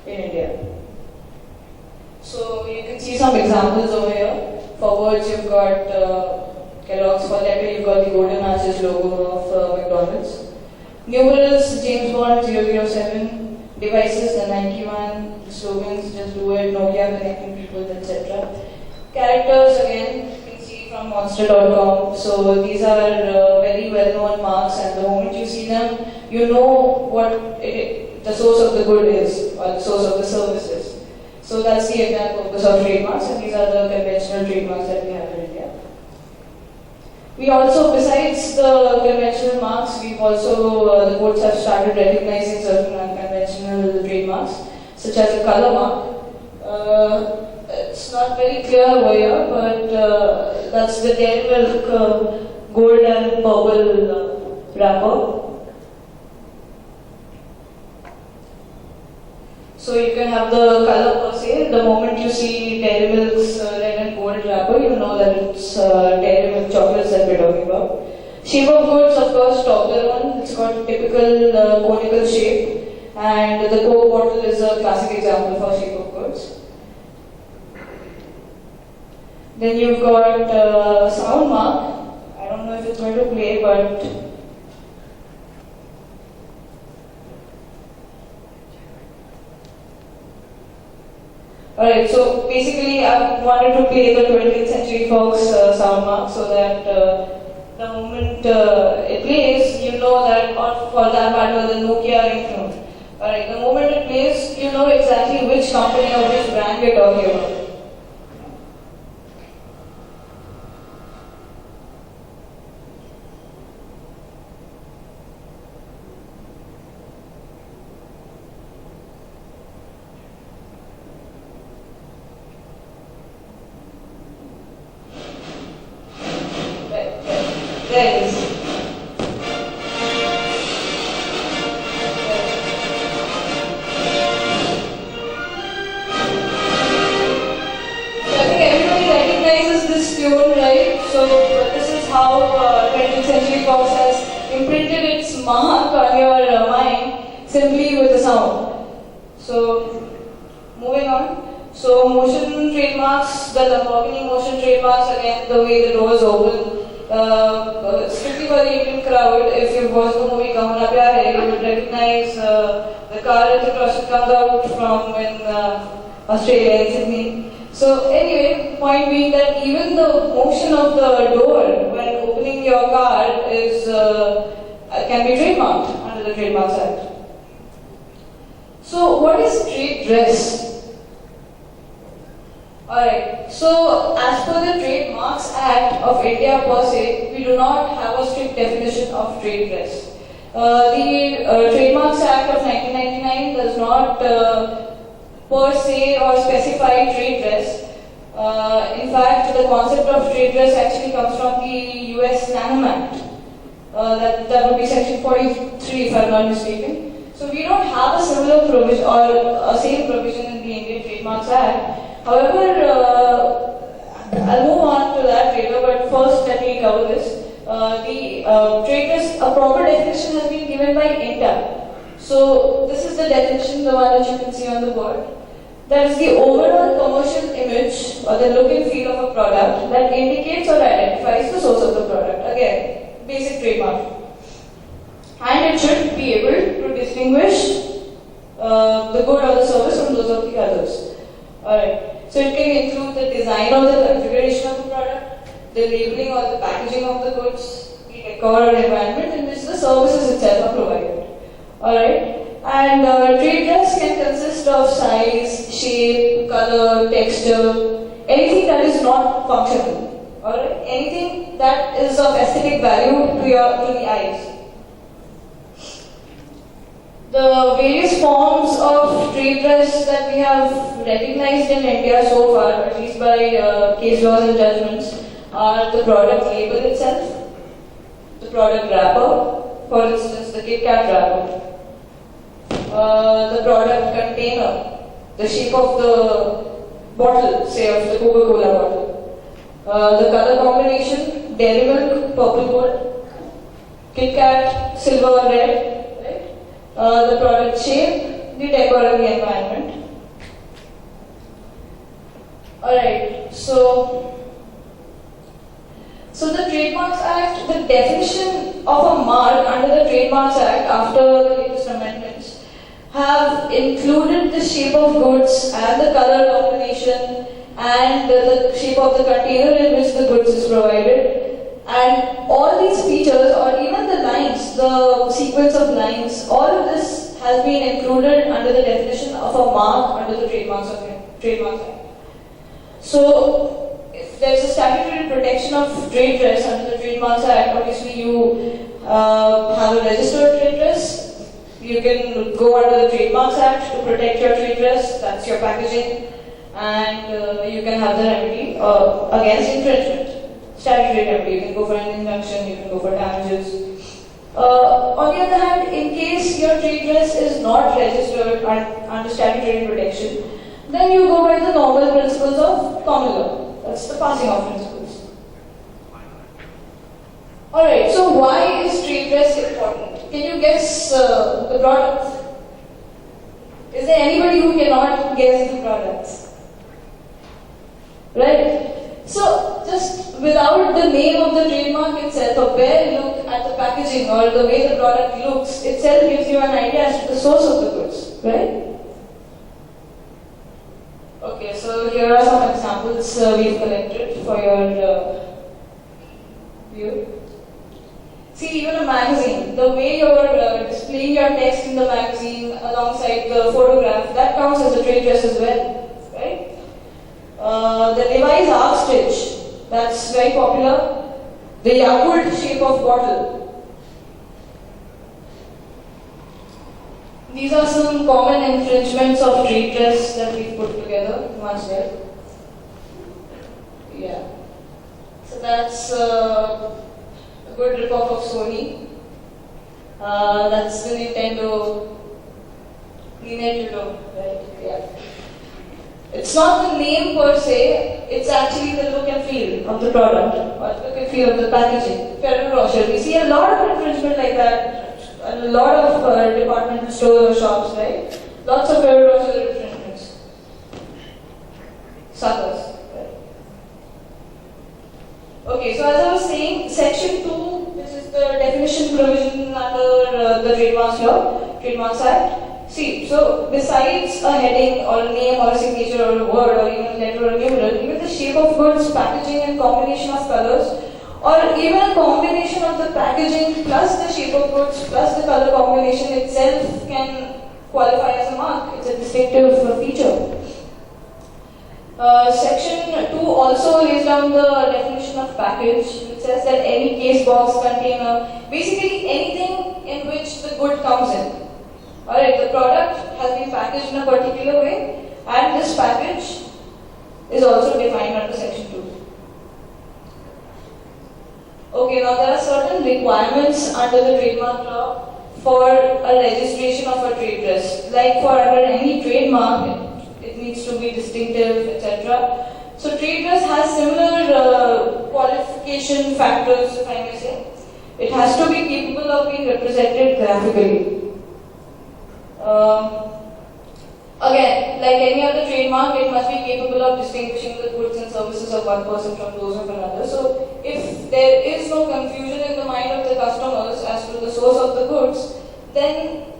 in India. So you can see some examples over here. For words, you've got Kellogg's. For letter, you've got the Golden Arches logo of McDonald's. Numerals, James Bond 007. Devices, the Nike one. Slogans, just do it. Nokia, connecting people, etc. Characters, again, you can see from Monster.com. So these are very well-known marks, and the moment you see them, you know what the source of the good is, or the source of the service is. So that's the entire purpose of trademarks, and these are the conventional trademarks that we have in India. We also, besides the conventional marks, we've also, the courts have started recognizing certain unconventional trademarks, such as a color mark. It's not very clear over here, but that's the Dairy Milk gold and purple wrapper. So you can have the color per se. The moment you see Dairy Milk's red and gold wrapper, you know that it's Dairy Milk chocolates that we're talking about. Shape of goods, of course, Toblerone. It's got a typical conical shape, and the Coke bottle is a classic example for shape of goods. Then you've got sound mark. I don't know if it's going to play, but alright, so basically I wanted to play the 20th Century Fox sound mark so that the moment it plays, you know that, or for that matter, the Nokia ringtone. Alright, the moment it plays, you know exactly which company or which brand we're talking about. There it is. So I think everybody recognizes this tune, right? So this is how 20th Century Fox has imprinted its mark on your mind simply with the sound. So moving on. So motion trademarks, the Lamborghini motion trademarks, again the way the doors open. Strictly for the Indian crowd, if you've watched the movie Kahuna Pyar Hai, you would recognize the car that the Roshan comes out from in Australia, in Sydney. So anyway, point being that even the motion of the door when opening your car is can be trademarked under the Trademarks Act. So what is trade dress? Alright, so as per the Trademarks Act of India per se, we do not have a strict definition of trade dress. The Trademarks Act of 1999 does not per se or specify trade dress. In fact, the concept of trade dress actually comes from the US Lanham Act. That would be section 43 if I'm not mistaken. So we don't have a similar provision or a same provision in the Indian Trademarks Act. However, I'll move on to that later, but first let me cover this. The trade dress, a proper definition has been given by INTA. So this is the definition, the one that you can see on the board. That is the overall commercial image or the look and feel of a product that indicates or identifies the source of the product. Again, basic trademark. And it should be able to distinguish the good or the service from those of the others. Alright. So it can include the design or the configuration of the product, the labeling or the packaging of the goods, the decor or environment in which the services itself are provided. Alright. And trade dress can consist of size, shape, color, texture, anything that is not functional. Alright. Anything that is of aesthetic value to the eyes. The various forms of trade dress that we have recognized in India so far, at least by case laws and judgments, are the product label itself, the product wrapper, for instance the Kit Kat wrapper, the product container, the shape of the bottle, say of the Coca-Cola bottle, the color combination, Dairy Milk, purple gold, Kit Kat, silver or red, right? The product shape, the decor and the environment. Alright, so the Trademarks Act, the definition of a mark under the Trademarks Act after the latest amendments have included the shape of goods and the color combination and the shape of the container in which the goods is provided, and all these features or even the lines, the sequence of lines, all of this has been included under the definition of a mark under the Trademarks Act. So if there's a statutory protection of trade dress under the Trademarks Act, obviously you have a registered trade dress. You can go under the Trademarks Act to protect your trade dress, that's your packaging, and you can have the remedy against infringement. Statutory remedy, you can go for an injunction, you can go for damages. On the other hand, in case your trade dress is not registered under statutory protection, then you go by the normal principles of common law. That's the passing of principles. Alright, so why is trade dress important? Can you guess the products? Is there anybody who cannot guess the products? Right? So, just without the name of the trademark itself, a bare look at the packaging or the way the product looks itself gives you an idea as to the source of the goods, right? Okay, so here are some examples we've collected for your view. See, even a magazine, the way you're displaying your text in the magazine alongside the photograph, that counts as a trade dress as well, right? The Levi's arc stitch, that's very popular. The Yakult shape of bottle. These are some common infringements of trade dress that we've put together once there. Yeah. So that's a good ripoff of Sony. That's the Nintendo, right? Yeah. It's not the name per se, it's actually the look and feel of the product, or the look and feel of the packaging. Ferrero Rocher, we see a lot of infringement like that. A lot of departmental stores or shops, right? Lots of Ferrero Rocher infringements. Suckers. Right? Okay, so as I was saying, Section 2, which is the definition provision under the Trademarks Act. See, so besides a heading or a name or a signature or a word or even a letter or a numeral, even the shape of goods, packaging and combination of colors, or even a combination of the packaging plus the shape of goods plus the color combination itself can qualify as a mark. It's a distinctive feature. Section 2 also lays down the definition of package. It says that any case, box, container, basically anything in which the good comes in. Alright, the product has been packaged in a particular way, and this package is also defined under Section 2. Okay, now there are certain requirements under the trademark law for a registration of a trade dress. Like for under any trademark, it needs to be distinctive, etc. So trade dress has similar qualification factors, if I may say. It has to be capable of being represented graphically. Again, like any other trademark, it must be capable of distinguishing the goods and services of one person from those of another. So, if there is no confusion in the mind of the customers as to the source of the goods, then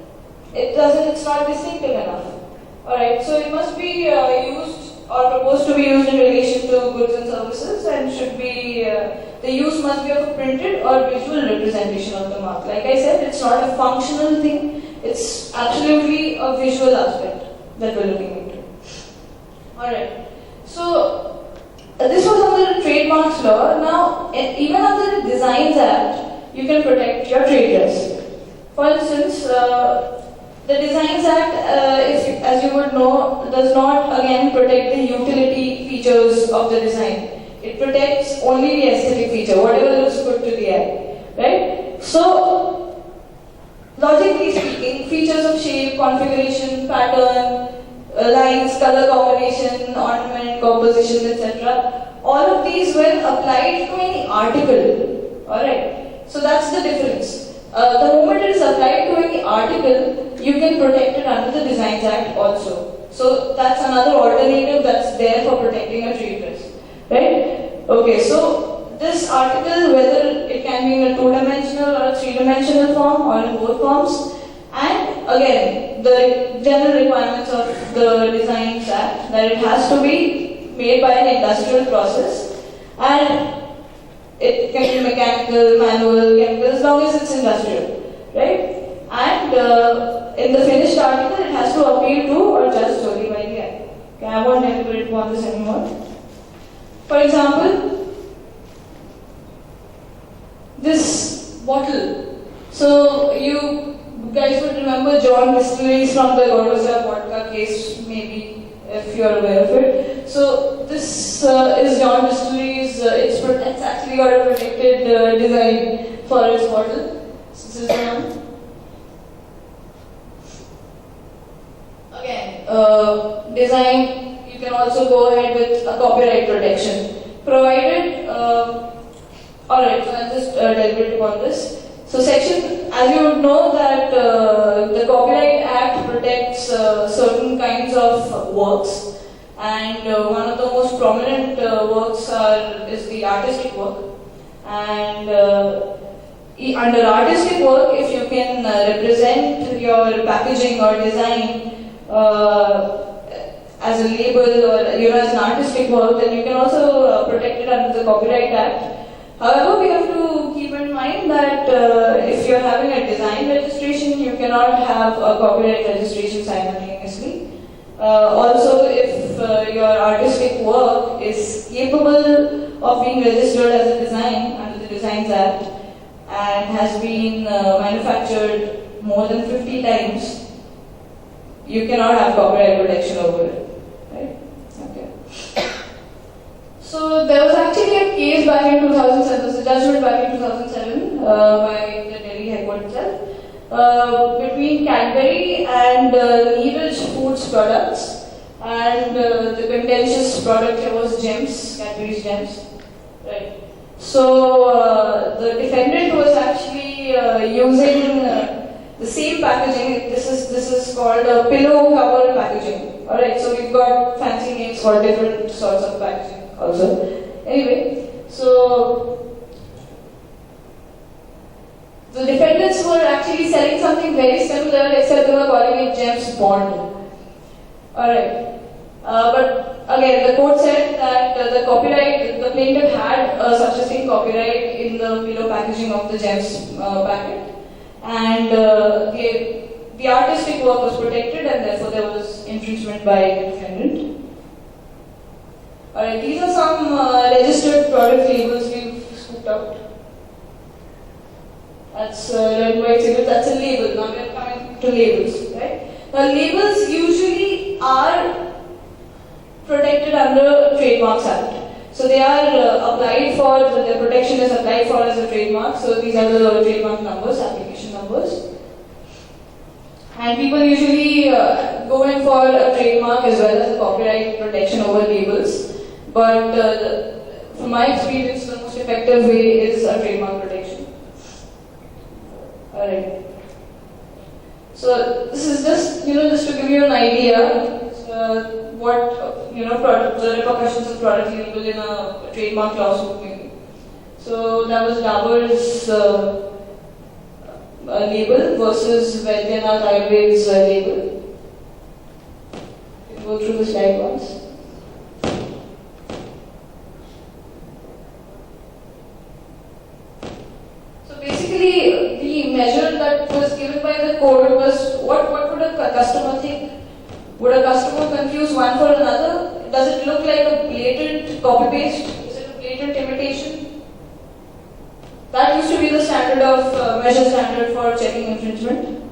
it's not distinctive enough. Alright, so it must be used or proposed to be used in relation to goods and services, and should be, the use must be of a printed or visual representation of the mark. Like I said, it's not a functional thing, it's absolutely a visual aspect that we're looking into. Alright, so this was under the Trademarks Law. Now, even under the Designs Act, you can protect your trade dress. For instance, the Designs Act, as you would know, does not again protect the utility features of the design. It protects only the aesthetic feature, whatever looks good to the eye, right? So, logically speaking, features of shape, configuration, pattern, lines, color combination, ornament, composition, etc. All of these when applied to any article, alright? So that's the difference. The moment it is applied to any article, you can protect it under the Designs Act also. So that's another alternative that's there for protecting a trade dress, right? Okay, so this article, whether it can be in a two-dimensional or a three-dimensional form or in both forms, and again, the general requirements of the Designs Act, that it has to be made by an industrial process, and it can be mechanical, manual, chemical, as long as it's industrial, right? And in the finished article, it has to appeal to or judge solely by the eye. Okay, I won't elaborate upon this anymore. For example, this bottle. So you guys would remember John Distilleries from the Gorbachev vodka case, maybe, if you're aware of it. So this is John Distilleries. It's actually got a protected design for its bottle. So this is the one. Again, design. You can also go ahead with a copyright protection, provided. Alright, so I'll just deliberate upon this. So section, as you would know that the Copyright Act protects certain kinds of works, and one of the most prominent works is the artistic work. And under artistic work, if you can represent your packaging or design as a label or as an artistic work, then you can also protect it under the Copyright Act. However, we have to keep in mind that if you're having a design registration, you cannot have a copyright registration simultaneously. Also, if your artistic work is capable of being registered as a design under the Designs Act and has been manufactured more than 50 times, you cannot have copyright protection over it. Right? Okay. So there was actually a case back in 2007, there was a judgment back in 2007 by the Delhi High Court itself between Cadbury and Neeraj Foods products, and the contentious product here was Gems, Cadbury's Gems. Right. So the defendant was actually using the same packaging. This is called a pillow cover packaging. All right. So we've got fancy names for different sorts of packaging also. Anyway, so the defendants were actually selling something very similar, except they were calling it James Bond. Alright. But again, the court said that the plaintiff had such a same copyright in the pillow packaging of the Gems packet, and the artistic work was protected, and therefore there was infringement by the defendant. Alright, these are some registered product labels we've scooped out. That's red, white, cigarette, that's a label. Now we are coming to labels, right? Now labels usually are protected under Trademarks Act. So they are applied for, the protection is applied for as a trademark. So these are the trademark numbers, application numbers. And people usually go in for a trademark as well as a copyright protection over labels. But from my experience, the most effective way is a trademark protection. Alright. So this is just to give you an idea what the repercussions of product label in a trademark lawsuit may be. So that was Dabur's label versus Vaidyanath Ayurved's label. You can go through the slide once. Basically, the measure that was given by the court was what would a customer think? Would a customer confuse one for another? Does it look like a blatant copy-paste? Is it a blatant imitation? That used to be the standard of measure standard for checking infringement.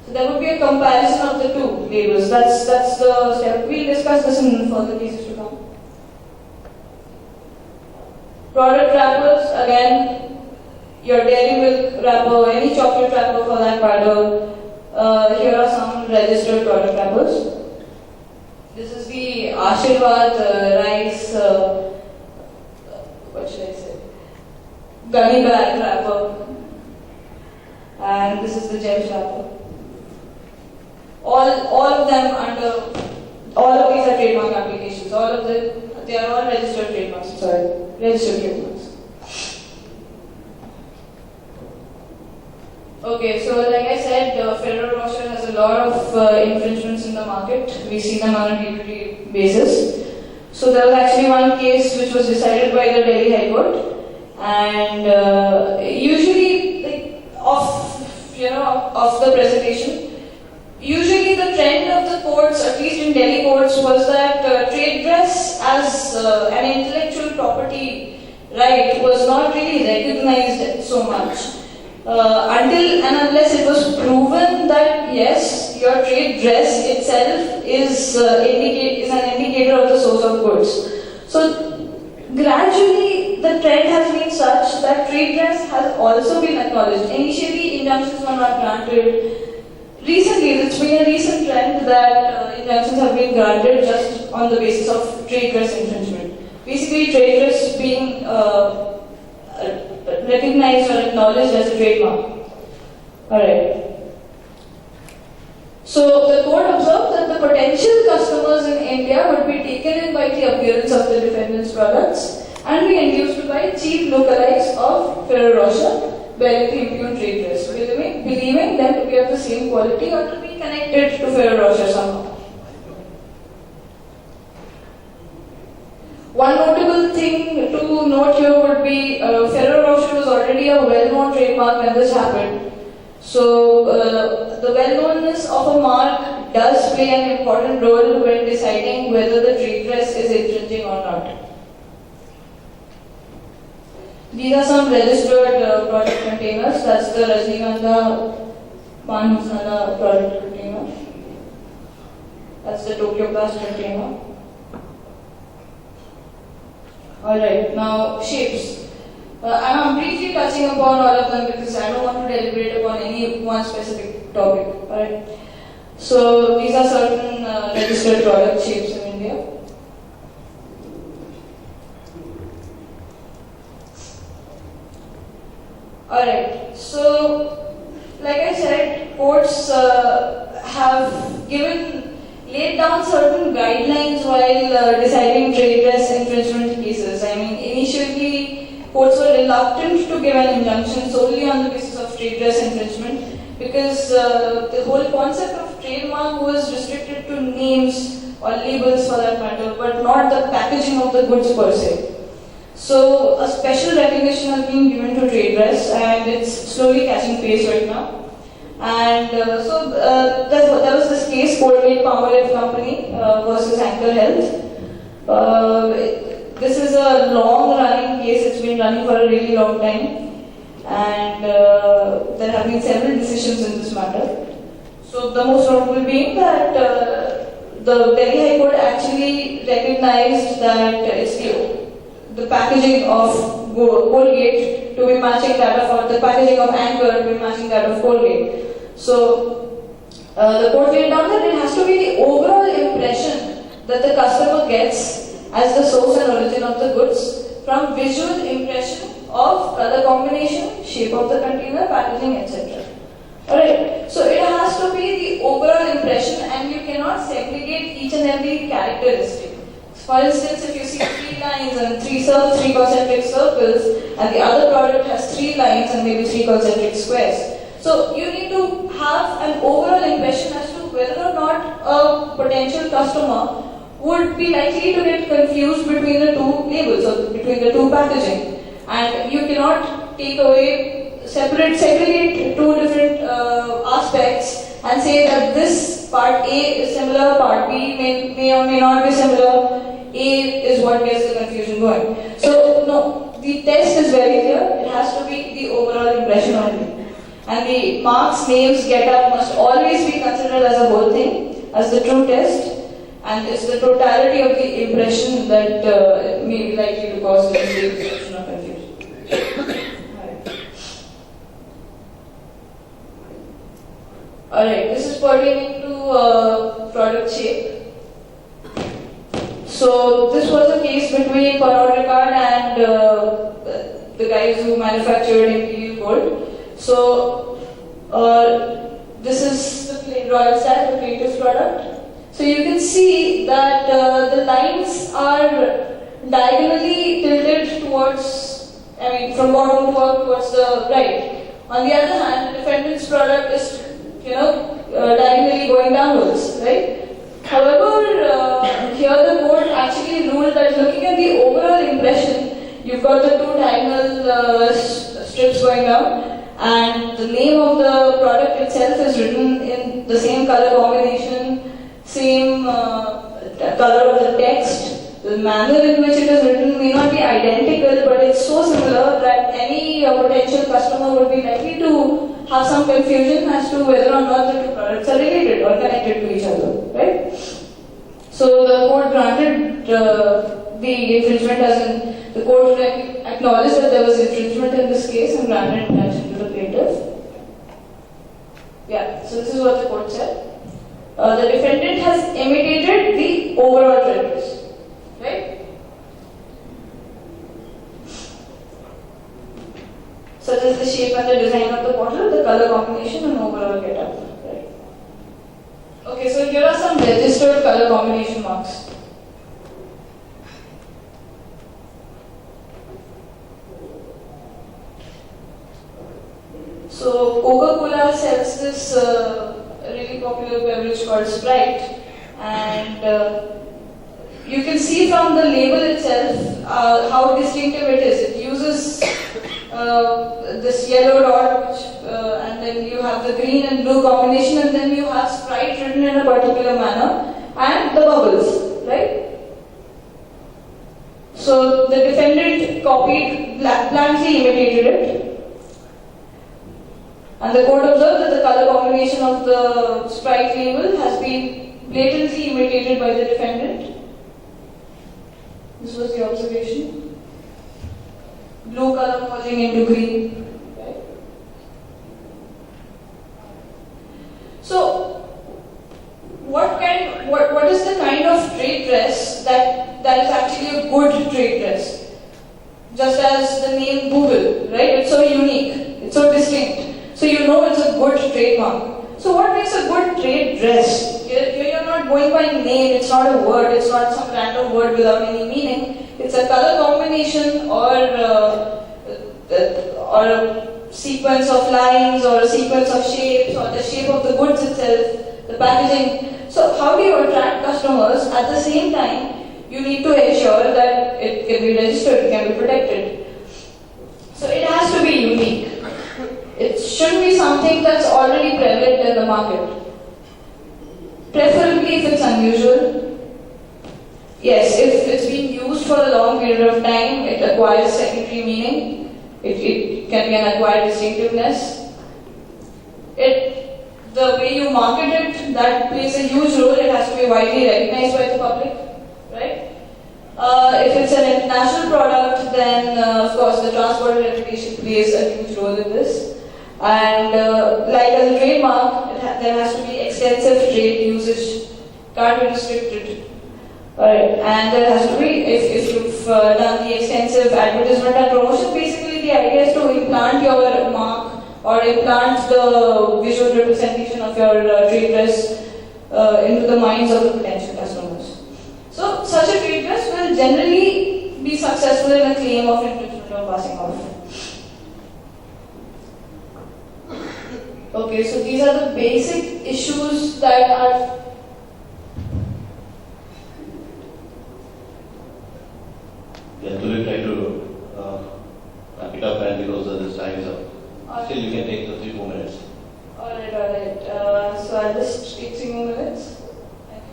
So there would be a comparison of the two labels. That's the step. We'll discuss this in further cases to come. Product wrappers, again, your dairy milk wrapper, any chocolate wrapper for that matter. Here are some registered product wrappers. This is the Ashirwad rice, what should I say, gummy bag wrapper. and this is the GEMS wrapper. All of them under, all of these are trademark applications. All of them, they are all registered trademarks. Sorry, registered trademarks. Okay, so like I said, Ferrero Rocher has a lot of infringements in the market. We see them on a day-to-day basis. So there was actually one case which was decided by the Delhi High Court, and usually, like, of the presentation, usually the trend of the courts, at least in Delhi courts, was that trade dress as an intellectual property right was not really recognized so much. Until and unless it was proven that yes, your trade dress itself is an indicator of the source of goods. So gradually the trend has been such that trade dress has also been acknowledged. Initially injunctions were not granted. Recently, it's been a recent trend that injunctions have been granted just on the basis of trade dress infringement. Basically, trade dress being recognized or acknowledged as a trademark. Alright. So the court observed that the potential customers in India would be taken in by the appearance of the defendant's products and be induced to buy cheap lookalikes of Ferrero Rocher bearing the impugned trade dress, believing them to be of the same quality or to be connected to Ferrero Rocher somehow. One notable thing to note here would be Ferrero Rocher was already a well-known trademark when this happened. So the well-knownness of a mark does play an important role when deciding whether the trade dress is infringing or not. These are some registered product containers. That's the Rajnigandha Pan Masala product container. That's the Tokyo Blast container. Alright, now shapes. And I'm briefly touching upon all of them because I don't want to deliberate upon any one specific topic. Alright. So these are certain registered product shapes in India. Alright, so like I said, courts have laid down certain guidelines while deciding trade dress infringement cases. I mean, initially, courts were reluctant to give an injunction solely on the basis of trade dress infringement because the whole concept of trademark was restricted to names or labels for that matter, but not the packaging of the goods per se. So a special recognition has been given to trade dress and it's slowly catching pace right now. And so there was this case, Colgate-Palmolive Company versus Anchor Health. This is a long-running case. It's been running for a really long time, and there have been several decisions in this matter. So the most notable being that the Delhi High Court actually recognized that it's the packaging of Colgate to be matching that of, or the packaging of Anchor to be matching that of Colgate. So the court laid down that it has to be the overall impression that the customer gets as the source and origin of the goods from visual impression of color combination, shape of the container, packaging, etc. Alright, so it has to be the overall impression and you cannot segregate each and every characteristic. For instance, if you see 3 lines and 3 concentric circles and the other product has 3 lines and maybe 3 concentric squares. So you need to have an overall impression as to whether or not a potential customer would be likely to get confused between the two labels or between the two packaging. And you cannot take away, segregate two different aspects and say that this part A is similar, part B may or may not be similar. A is what gets the confusion going. So no, the test is very clear. It has to be the overall impression only. And the marks, names, get-up must always be considered as a whole thing, as the true test. And it's the totality of the impression that may be likely to cause the perception of confusion. Alright, this is pertaining to product shape. So this was a case between Pernod Ricard and the guys who manufactured Imperial Gold. So This is the Royal Stag, the Plaintiff's product. So you can see that the lines are diagonally tilted towards, from bottom to up towards the right. On the other hand, the defendant's product is, diagonally going downwards, right? However, here the court actually ruled that looking at the overall impression, you've got the two diagonal strips going down, and the name of the product itself is written in the same color combination, same color of the text. The manner in which it is written may not be identical, but it's so similar that any potential customer would be likely to have some confusion as to whether or not the two products are related or connected to each other, right? So the court granted the infringement, as in the court acknowledged that there was infringement in this case and granted action to the plaintiff. Yeah, so this is what the court said. The defendant has imitated the overall prejudice. Right? Such as the shape and the design of the bottle, the color combination, and overall get-up. Right? Okay, so here are some registered color combination marks. So Coca-Cola sells this really popular beverage called Sprite, and you can see from the label itself how distinctive it is. It uses this yellow dot, and then you have the green and blue combination, and then you have Sprite written in a particular manner, and the bubbles, right? So the defendant copied, blankly imitated it, and the court observed that the color combination of the Sprite label has been blatantly imitated by the defendant. This was the observation. Blue color merging into green. Right? So, what is the kind of trade dress that is actually a good trade dress? Just as the name Google, right? It's so unique, it's so distinct. So you know it's a good trademark. So what makes a good trade dress? You're not going by name, it's not a word, it's not some random word without any meaning. It's a color combination or a sequence of lines or a sequence of shapes or the shape of the goods itself, the packaging. So how do you attract customers? At the same time, you need to ensure that it can be registered, it can be protected. So it has to be unique. It shouldn't be something that's already prevalent in the market. Preferably if it's unusual. Yes, if it's being used for a long period of time, it acquires secondary meaning. It can be an acquired distinctiveness. The way you market it, that plays a huge role. It has to be widely recognized by the public, right? If it's an international product, then of course the transport reputation plays a huge role in this. And like as a trademark, there has to be extensive trade usage, can't be restricted. Alright, and there has to be, if you've done the extensive advertisement and promotion, basically the idea is to implant your mark or implant the visual representation of your trade dress into the minds of the potential customers. So such a trade dress will generally be successful in a claim of infringement or passing off. Okay, so these are the basic issues that are. Yeah, do we try to wrap it up, and because this time is up. Still, you can take the 3-4 minutes. Alright. So I'll just take 3 more minutes. Thank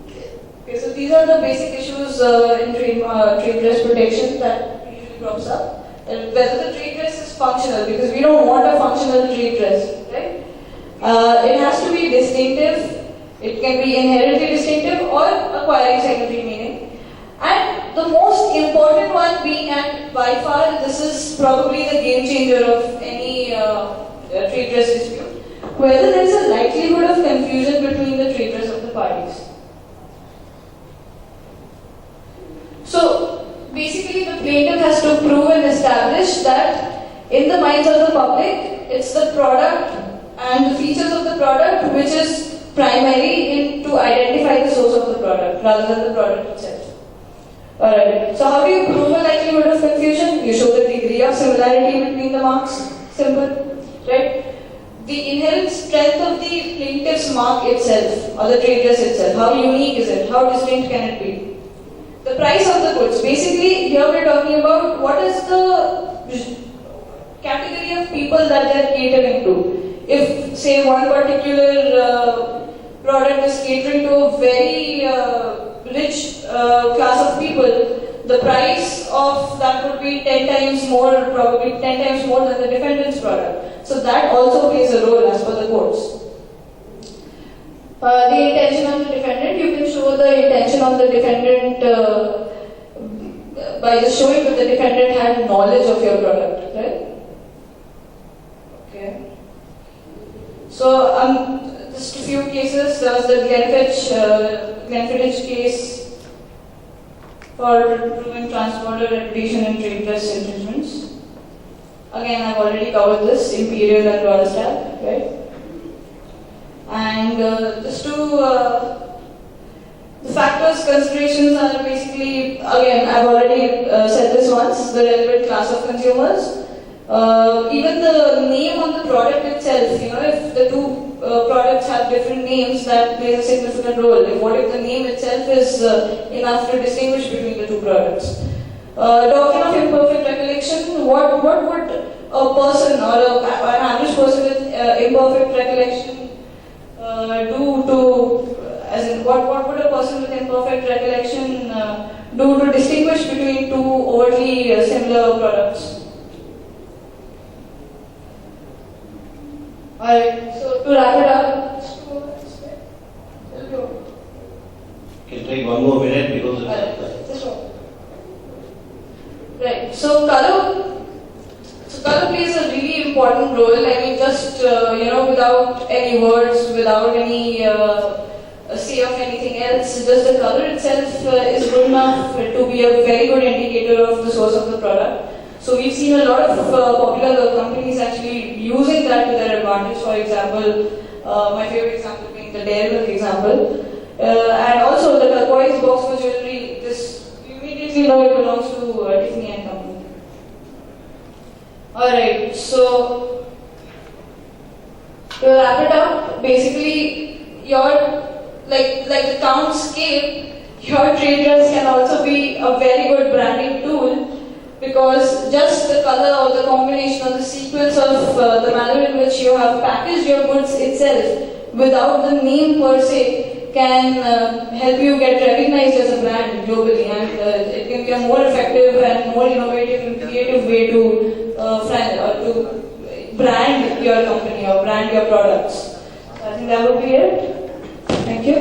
you. Okay, so these are the basic issues in trade dress protection that usually crops up. And whether the trade dress is functional, because we don't want a functional trade dress, right? It has to be distinctive. It can be inherently distinctive or acquiring secondary meaning. And the most important one being, and by far this is probably the game changer of any trade dress dispute, whether there is a likelihood of confusion between the trade dress of the parties. So basically the plaintiff has to prove and establish that in the minds of the public, it's the product and the features of the product, which is primary in to identify the source of the product rather than the product itself. Alright, so how do you prove a likelihood of confusion? You show the degree of similarity between the marks. Simple, right? The inherent strength of the plaintiff's mark itself, or the trade dress itself. How unique is it? How distinct can it be? The price of the goods. Basically, here we're talking about what is the category of people that they're catering to. If, say, one particular product is catering to a very rich class of people, the price of that would be 10 times more, probably 10 times more than the defendant's product. So that also plays a role as per the courts. The intention of the defendant, you can show the intention of the defendant by just showing that the defendant had knowledge of your product, right? Okay. So just a few cases. There was the Glenfiddich case for proving transborder reputation and trade dress infringements. Again, I've already covered this, Imperial and Royal Stag, right? And just to, the factors, considerations are basically, again, I've already said this once, the relevant class of consumers. Even the name on the product itself, if the two products have different names, that plays a significant role. What if the name itself is enough to distinguish between the two products? Doctrine of imperfect recollection, what would a person or an average person with imperfect recollection do to, as in what would a person with imperfect recollection do to distinguish between two overtly similar products? Alright, so to wrap it up, Can take one more minute because this one. Right, so color plays a really important role. I mean, just without any words, without any say of anything else, just the color itself is good enough to be a very good indicator of the source of the product. So we've seen a lot of popular companies actually using that to their advantage. For example, my favorite example being the Dairy Milk example. And also the turquoise box for jewelry, this you immediately know it belongs to Tiffany and Company. Alright, so to wrap it up, basically your like the count scale, your trade dress can also be a very good branding tool. Because just the color or the combination or the sequence of the manner in which you have packaged your goods itself without the name per se can help you get recognized as a brand globally, and it can be a more effective and more innovative and creative way to brand your company or brand your products. So I think that would be it. Thank you.